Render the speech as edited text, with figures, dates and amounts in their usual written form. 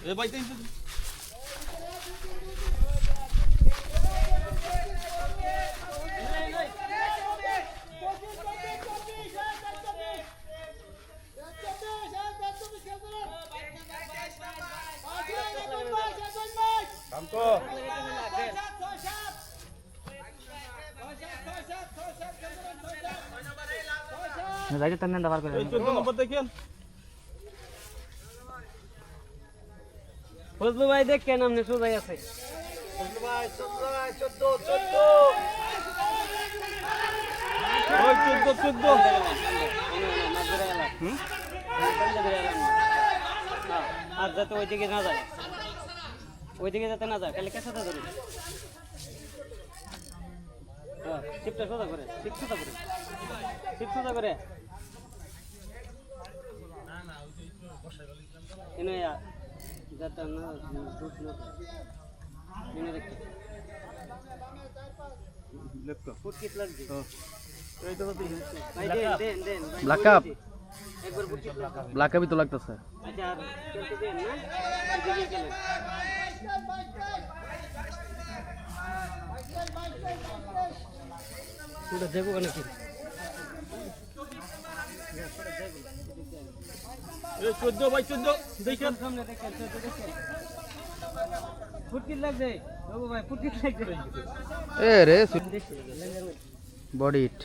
এ ভাই তিন আমতো যাইতে টান না দাবার করে এই 14 নম্বর দেখেন ফজলু ভাই দেখ কেন আমনে সোজাই আছে ফজলু ভাই 14 ওই 14 আর যাতে ওইদিকে না যায় ওইদিকে যাতে না যায় তাহলে কেসাতে ধরুন শিপটা সোজা করে শিপ সোজা করে এনে যাতে না দুধ না এনে দেখতে লেফট ফুট কিট লাগবে এই তো ভাই দেন ব্ল্যাক কাপ একবার ফুট কিট লাগবে ব্ল্যাক কাপই তো লাগতেছে আচ্ছা আর চলতে দেন না এদিকে গেলেন ওটা দেখো কেন কি এই 14 ভাই 14 দেখেন সামনে দেখেন ফুটকিট লাগবে বাবু ভাই ফুটকিট লাগবে এ রে বডি ইট